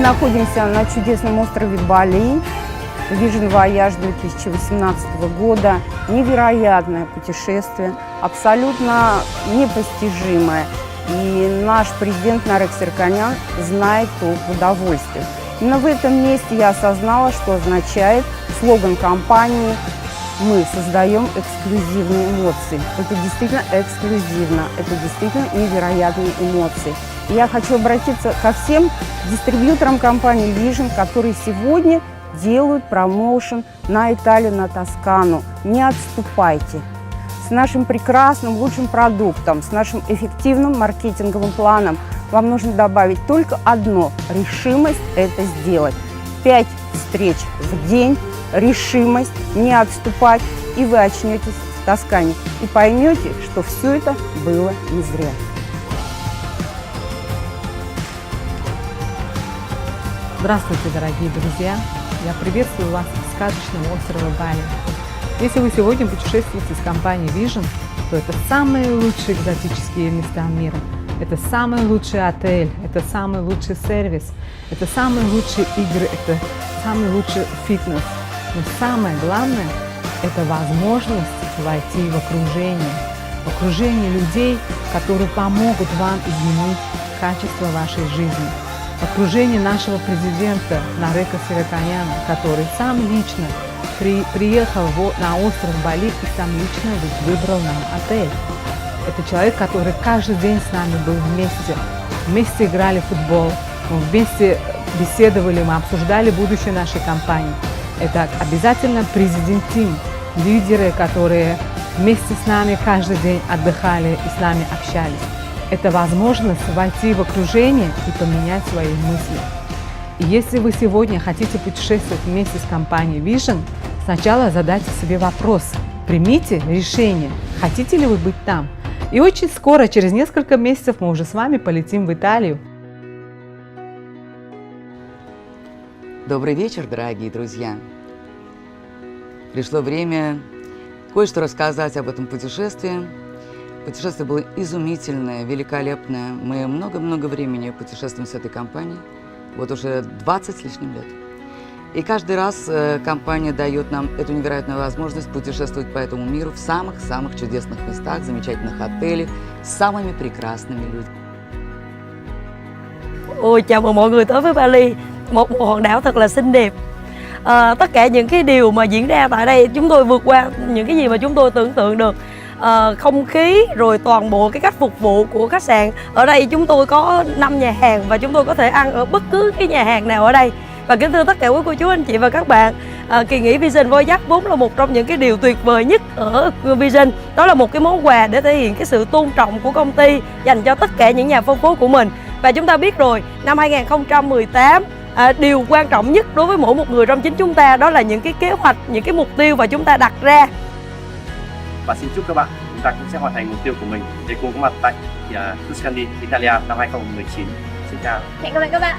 находимся на чудесном острове Бали. Vision Voyage 2018 года. Невероятное путешествие, абсолютно непостижимое. И наш президент Нарек Сирканян знает толк в удовольствии. Именно в этом месте я осознала, что означает слоган компании «Мы создаем эксклюзивные эмоции». Это действительно эксклюзивно, это действительно невероятные эмоции. И я хочу обратиться ко всем дистрибьюторам компании Vision, которые сегодня делают промоушен на Италию, на Тоскану. Не отступайте. С нашим прекрасным, лучшим продуктом, с нашим эффективным маркетинговым планом вам нужно добавить только одно – решимость это сделать. 5 встреч в день, решимость не отступать, и вы очнетесь в Тоскане и поймете, что все это было не зря. Здравствуйте, дорогие друзья! Я приветствую вас с сказочного острова Бали. Если вы сегодня путешествуете с компанией Vision, то это самые лучшие экзотические места мира. Это самый лучший отель, это самый лучший сервис, это самые лучшие игры, это самый лучший фитнес. Но самое главное – это возможность войти в окружение людей, которые помогут вам изменить качество вашей жизни. Окружение нашего президента Нарека Сирканяна, который сам лично приехал на остров Бали и сам лично выбрал нам отель. Это человек, который каждый день с нами был вместе. Вместе играли в футбол, мы вместе беседовали, мы обсуждали будущее нашей компании. Это обязательно президент-тим, лидеры, которые вместе с нами каждый день отдыхали и с нами общались. Это возможность войти в окружение и поменять свои мысли. И если вы сегодня хотите путешествовать вместе с компанией Vision, сначала задайте себе вопрос, примите решение, хотите ли вы быть там. И очень скоро, через несколько месяцев, мы уже с вами полетим в Италию. Добрый вечер, дорогие друзья! Пришло время кое-что рассказать об этом путешествии. Путешествие было изумительное, великолепное. Мы много-много времени путешествуем с этой компанией, вот уже 20 с лишним лет. И каждый раз компания дает нам эту невероятную возможность путешествовать по этому миру в самых-самых чудесных местах, замечательных отелях, с самыми прекрасными людьми. Ôi, chào mừng mọi người tới với Bali, một hòn đảo thật là xinh đẹp. Tất cả những cái điều mà diễn ra tại đây chúng tôi vượt qua những cái gì mà chúng tôi tưởng tượng được. Không khí rồi toàn bộ cái cách phục vụ của khách sạn. Ở đây chúng tôi có 5 nhà hàng và chúng tôi có thể ăn ở bất cứ cái nhà hàng nào ở đây. Và kính thưa tất cả quý cô chú anh chị và các bạn, kỳ nghỉ Vision Voyage vốn là một trong những cái điều tuyệt vời nhất ở Vision. Đó là một cái món quà để thể hiện cái sự tôn trọng của công ty dành cho tất cả những nhà phân phối của mình. Và chúng ta biết rồi, năm 2018 điều quan trọng nhất đối với mỗi một người trong chính chúng ta đó là những cái kế hoạch, những cái mục tiêu mà chúng ta đặt ra. Và xin chúc các bạn chúng ta cũng sẽ hoàn thành mục tiêu của mình để cùng có mặt tại Tuscany, Italia năm 2019. Xin chào. Hẹn gặp lại các bạn.